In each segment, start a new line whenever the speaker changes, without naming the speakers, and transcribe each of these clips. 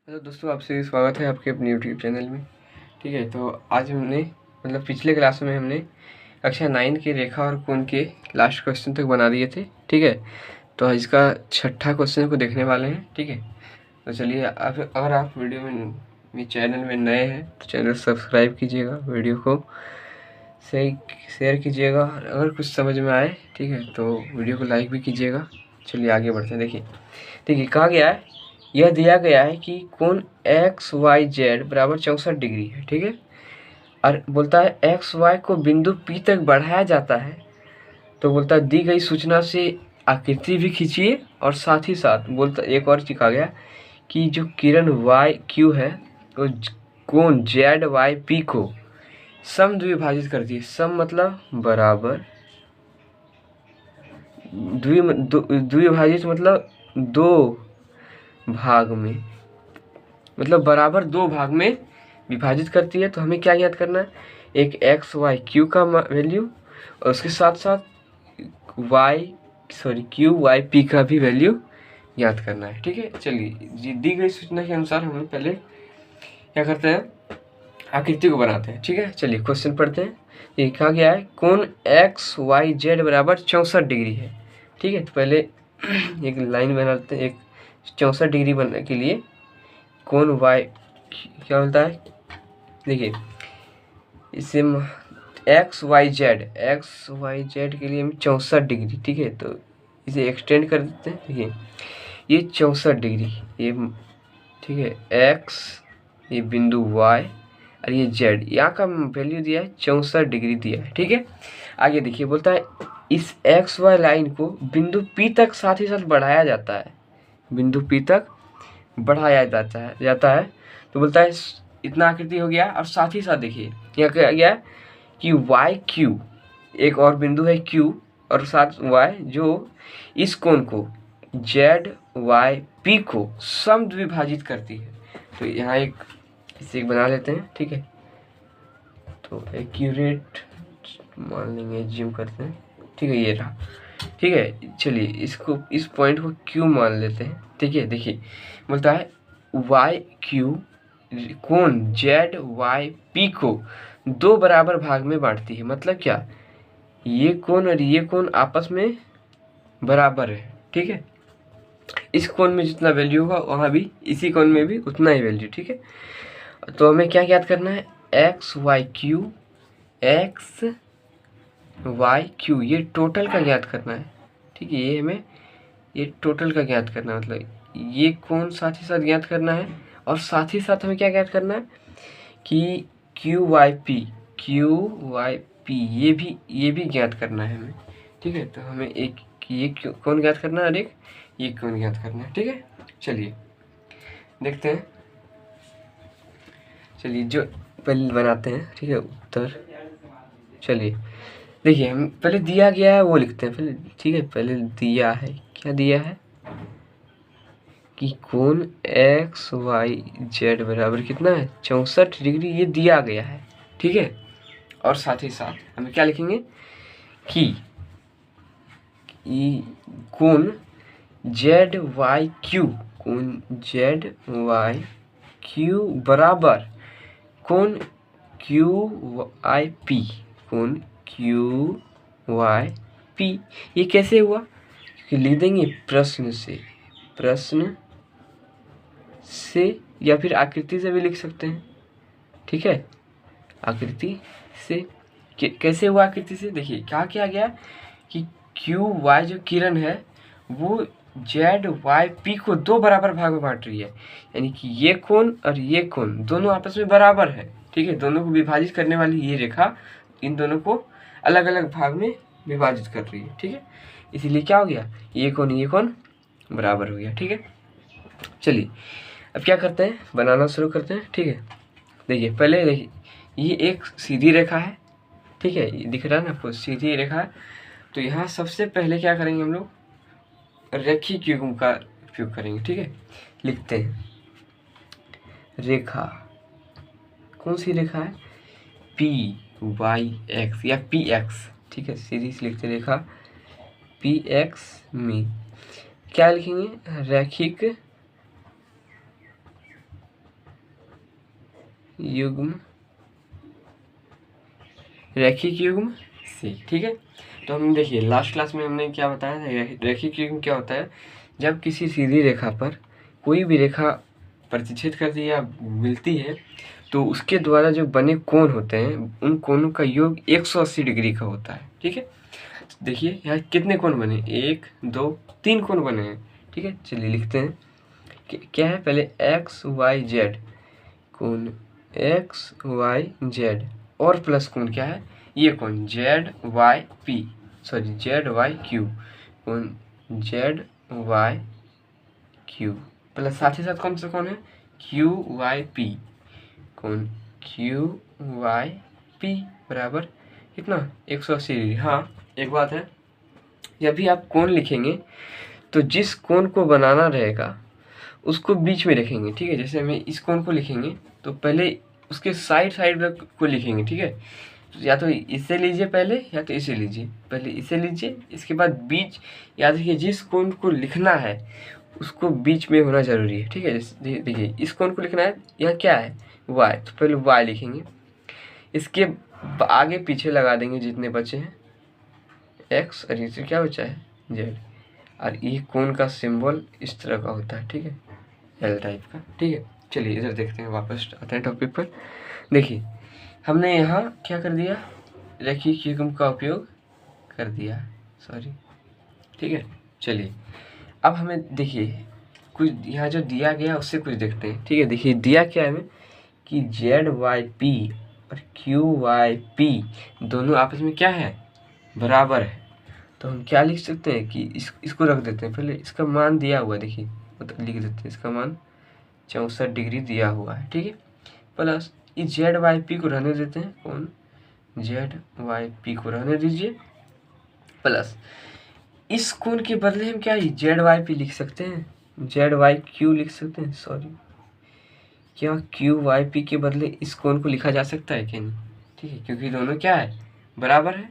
Hello दोस्तों, आपसे स्वागत है आपके अपने यूट्यूब चैनल में। ठीक है, तो आज हमने पिछले क्लास में हमने कक्षा 9 के रेखा और कोण के लास्ट क्वेश्चन तक बना दिए थे। ठीक है, तो आज इसका छठा क्वेश्चन को देखने वाले हैं। ठीक है, तो चलिए, अगर आप वीडियो में मेरे चैनल में नए हैं तो चैनल सब्सक्राइब कीजिएगा, वीडियो को सही शेयर कीजिएगा, और अगर कुछ समझ में आए ठीक है तो वीडियो को लाइक भी कीजिएगा। चलिए आगे बढ़ते हैं। देखिए कहा गया है, यह दिया गया है कि कोण एक्स वाई जेड बराबर 64 डिग्री है। ठीक है, और बोलता है एक्स वाई को बिंदु पी तक बढ़ाया जाता है। तो बोलता है दी गई सूचना से आकृति भी खींचिए, और साथ ही साथ बोलता एक और चीज कहा गया कि जो किरण वाई क्यू है वो कोण जेड वाई पी को सम द्विभाजित करती है। सम मतलब बराबर, द्विभाजित मतलब दो भाग में, मतलब बराबर दो भाग में विभाजित करती है। तो हमें क्या याद करना है, एक एक्स वाई क्यू का वैल्यू और उसके साथ साथ क्यू वाई पी का भी वैल्यू याद करना है। ठीक है, चलिए दी गई सूचना के अनुसार हम पहले क्या करते हैं, आकृति को बनाते हैं। ठीक है, चलिए क्वेश्चन पढ़ते हैं। ये कहा गया है कोण एक्स वाई जेड बराबर 64 डिग्री है। ठीक है, तो पहले एक लाइन बनाते हैं। एक 64 डिग्री बनने के लिए कोण वाई क्या बोलता है, देखिए इसे एक्स वाई जेड के लिए हम 64 डिग्री। ठीक है, तो इसे एक्सटेंड कर देते हैं। देखिए ये 64 डिग्री, ये ठीक है एक्स, ये बिंदु वाई और ये जेड, यहाँ का वैल्यू दिया है 64 डिग्री दिया है। ठीक है, आगे देखिए बोलता है इस एक्स वाई लाइन को बिंदु पी तक साथ ही साथ बढ़ाया जाता है। बिंदु पी तक बढ़ाया जाता है। तो बोलता है इतना आकृति हो गया, और साथ ही साथ देखिए यहाँ क्या गया कि वाई क्यू, एक और बिंदु है क्यू और साथ वाई, जो इस कोण को जेड वाई पी को समद्विभाजित करती है। तो यहाँ इसे बना लेते हैं। ठीक है, तो एक्यूरेट मान लेंगे, जूम करते हैं। ठीक है, ये रहा। ठीक है, चलिए इसको, इस पॉइंट को क्यू मान लेते हैं। ठीक है, देखिए बोलता है वाई क्यू कोण जेड वाई पी को दो बराबर भाग में बांटती है। मतलब क्या, ये कोण और ये कोण आपस में बराबर है। ठीक है, इस कोण में जितना वैल्यू होगा वहाँ भी इसी कोण में भी उतना ही वैल्यू। ठीक है, तो हमें क्या याद करना है, एक्स वाई क्यू ये टोटल का ज्ञात करना है। ठीक है, ये हमें ये टोटल का ज्ञात करना है, मतलब ये कोण साथ ही साथ ज्ञात करना है, और साथ ही साथ हमें क्या ज्ञात करना है कि क्यू वाई पी ये भी ज्ञात करना है हमें। ठीक है, तो हमें एक ये कौन ज्ञात करना है और एक ये कौन ज्ञात करना है। ठीक है, चलिए देखते हैं। चलिए जो पहले बनाते हैं। ठीक है, उत्तर। चलिए देखिए, हम पहले दिया गया है वो लिखते हैं पहले। ठीक है, पहले दिया है, क्या दिया है कि कोण एक्स वाई जेड बराबर कितना है 64 डिग्री, ये दिया गया है। ठीक है, और साथ ही साथ हमें क्या लिखेंगे कि कोण जेड वाई क्यू बराबर कोण क्यू वाई पी। ये कैसे हुआ, लिख देंगे प्रश्न से या फिर आकृति से भी लिख सकते हैं। ठीक है, आकृति से कैसे हुआ, आकृति से देखिए क्या किया गया कि क्यू वाई जो किरण है वो जेड वाई पी को दो बराबर भाग में बांट रही है, यानी कि ये कोण और ये कोण दोनों आपस में बराबर है। ठीक है, दोनों को विभाजित करने वाली ये रेखा इन दोनों को अलग अलग भाग में विभाजित कर रही है। ठीक है, इसीलिए क्या हो गया, ये कोण बराबर हो गया। ठीक है, चलिए अब क्या करते हैं, बनाना शुरू करते हैं। ठीक है, देखिए पहले देखिए ये एक सीधी रेखा है। ठीक है, ये दिख रहा है ना आपको, सीधी रेखा है। तो यहाँ सबसे पहले क्या करेंगे, हम लोग रेखीय युग्म का उपयोग करेंगे। ठीक है, लिखते हैं रेखा, कौन सी रेखा है, पी वाई एक्स या पी एक्स। ठीक है, सीधी से लिखते रेखा पी एक्स में क्या लिखेंगे, रैखिक युग्म रैखिक युग्म सी। ठीक है, तो हम देखिए लास्ट क्लास में हमने क्या बताया था, रैखिक युग्म क्या होता है, जब किसी सीधी रेखा पर कोई भी रेखा प्रतिच्छेद करती है या मिलती है तो उसके द्वारा जो बने कोण होते हैं उन कोणों का योग 180 डिग्री का होता है। ठीक है, तो देखिए यहाँ कितने कोण बने, 1 2 3 कोण बने हैं। ठीक है, चलिए लिखते हैं क्या है, पहले एक्स वाई जेड कोण एक्स वाई जेड और प्लस कोण क्या है, ये कोण Z Y P, sorry Z Y Q, कोण जेड वाई क्यू प्लस साथ ही साथ कौन सा कोण है, क्यू वाई पी, कोण क्यू वाई पी बराबर कितना 180 डिग्री। हाँ एक बात है, जब भी आप कोण लिखेंगे तो जिस कोण को बनाना रहेगा उसको बीच में रखेंगे। ठीक है, जैसे हमें इस कोण को लिखेंगे तो पहले उसके साइड साइड को लिखेंगे। ठीक है, या तो इसे लीजिए पहले या तो इसे लीजिए, पहले इसे लीजिए, इसके बाद बीच, याद रखिए जिस कोण को लिखना है उसको बीच में होना जरूरी है। ठीक है, देखिए इस कोण को लिखना है, यहाँ क्या है y, तो पहले y लिखेंगे, इसके आगे पीछे लगा देंगे जितने बचे हैं x और इसे क्या बचा है z, और ये कोण का सिंबल इस तरह का होता है। ठीक है, एल टाइप का। ठीक है, चलिए इधर देखते हैं, वापस आते हैं टॉपिक पर। देखिए हमने यहाँ क्या कर दिया, रैखिक युग्म का उपयोग कर दिया, सॉरी। ठीक है, चलिए अब हमें देखिए कुछ यहाँ जो दिया गया उससे कुछ देखते हैं। ठीक है, देखिए दिया क्या है हमें कि जेड वाई पी और क्यू वाई पी दोनों आपस में क्या है, बराबर है। तो हम क्या लिख सकते हैं कि इसको रख देते हैं, पहले इसका मान दिया हुआ है, देखिए मतलब लिख देते हैं, इसका मान 64 डिग्री दिया हुआ है। ठीक है, प्लस इस जेड वाई पी को रहने देते हैं, कौन जेड वाई पी को रहने दीजिए, प्लस इस कोण के बदले हम क्या ही जेड वाई पी लिख सकते हैं, जेड वाई क्यू लिख सकते हैं, सॉरी क्या क्यू वाई पी के बदले इस कोण को लिखा जा सकता है क्या नहीं। ठीक है, क्योंकि दोनों क्या है, बराबर है,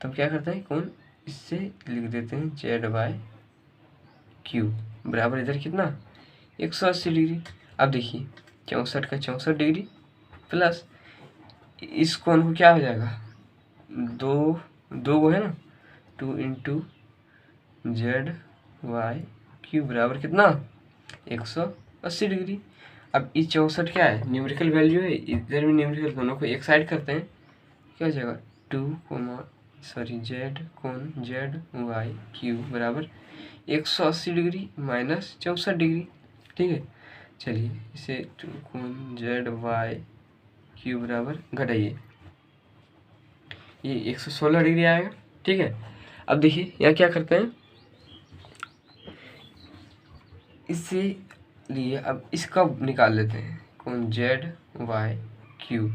तो हम क्या करते हैं कोण इससे लिख देते हैं जेड वाई क्यू बराबर इधर कितना 180 डिग्री। अब देखिए 64 का 64 डिग्री प्लस इस कोण को क्या हो जाएगा, दो वो है ना, 2 इंटू जेड वाई क्यू बराबर कितना 180 डिग्री। अब इस 64 क्या है, न्यूमेरिकल वैल्यू है, इधर भी न्यूमेरिकल, दोनों को एक साइड करते हैं, क्या हो जाएगा 2 जेड कोण जेड वाई क्यू बराबर 180 डिग्री माइनस 64 डिग्री। ठीक है, चलिए इसे 2 कोण जेड वाई क्यू बराबर घटाइए, ये 116 डिग्री आएगा। ठीक है, अब देखिए यहाँ क्या करते हैं, इससे लिए अब इसका निकाल लेते हैं, कौन जेड वाई क्यू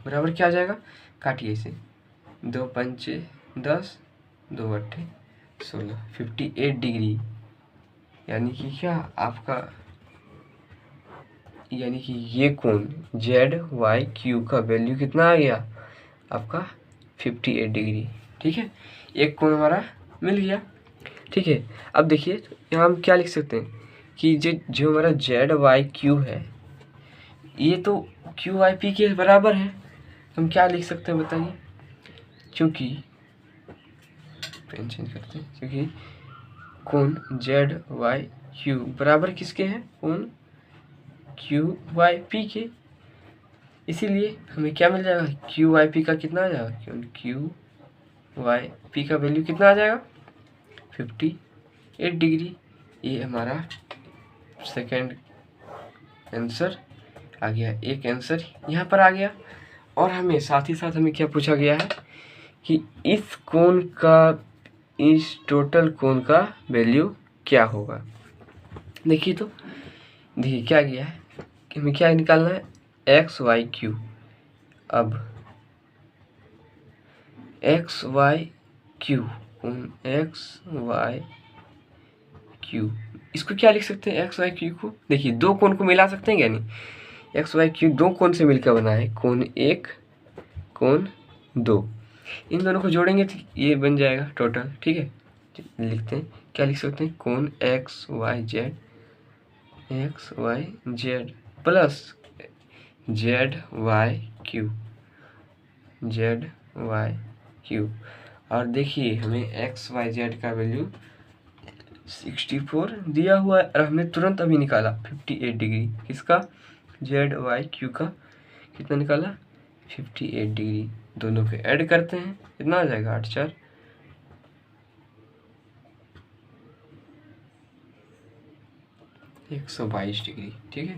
बराबर क्या आ जाएगा, काटिए इसे, 2 पंचे 10 2 अट्ठे 16, 58 डिग्री, यानी कि क्या आपका, यानी कि ये कोण जेड वाई क्यू का वैल्यू कितना आ गया आपका 58 डिग्री। ठीक है, एक कोण हमारा मिल गया। ठीक है, अब देखिए यहाँ हम क्या लिख सकते हैं कि जो हमारा जेड वाई क्यू है ये तो क्यू वाई पी के बराबर है, हम क्या लिख सकते हैं बताइए, क्योंकि पेन चेंज करते हैं, क्योंकि कोण जेड वाई क्यू बराबर किसके हैं, कोण क्यू वाई पी के, इसीलिए हमें क्या मिल जाएगा, क्यू वाई पी का कितना आ जाएगा, क्यू वाई पी का वैल्यू कितना आ जाएगा 58 डिग्री। ये हमारा सेकंड आंसर आ गया, एक आंसर यहाँ पर आ गया। और हमें साथ ही साथ हमें क्या पूछा गया है कि इस कोण का, इस टोटल कोण का वैल्यू क्या होगा। देखिए तो देखिए क्या गया है कि हमें क्या निकालना है, एक्स वाई क्यू। अब X Y Q, X Y Q, इसको क्या लिख सकते हैं, एक्स वाई क्यू को, देखिए दो कोण को मिला सकते हैं क्या नहीं, एक्स वाई क्यू दो कोण से मिलकर बना है, कोण 1 कोण 2, इन दोनों को जोड़ेंगे तो ये बन जाएगा टोटल। ठीक है, लिखते हैं क्या लिख सकते हैं, कोण X Y Z X Y Z plus Z Y Q, Z Y Q. और देखिए हमें एक्स वाई जेड का वैल्यू 64 दिया हुआ है और हमने तुरंत अभी निकाला 58 डिग्री। किसका? जेड वाई क्यू का कितना निकाला? 58 डिग्री। दोनों को ऐड करते हैं, कितना आ जाएगा? 8 4 122 डिग्री। ठीक है,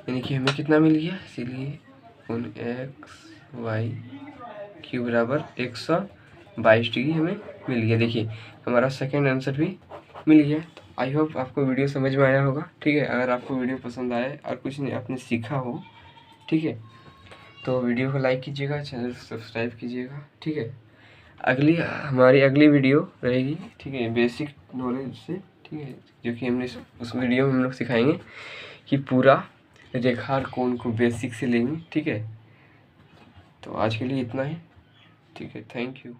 यानी कि हमें कितना मिल गया? इसीलिए उन एक्स वाई क्यू बराबर 122 डिग्री हमें मिल गया। देखिए हमारा सेकंड आंसर भी मिल गया। तो आई होप आपको वीडियो समझ में आया होगा। ठीक है, अगर आपको वीडियो पसंद आए और कुछ नहीं आपने सीखा हो, ठीक है, तो वीडियो को लाइक कीजिएगा, चैनल को सब्सक्राइब कीजिएगा। ठीक है, हमारी अगली वीडियो रहेगी, ठीक है, बेसिक नॉलेज से, ठीक है, जो कि हमने उस वीडियो में हम लोग सिखाएंगे कि पूरा रेखार कोण को बेसिक से लेंगे। ठीक है, तो आज के लिए इतना ही। ठीक है, थैंक यू।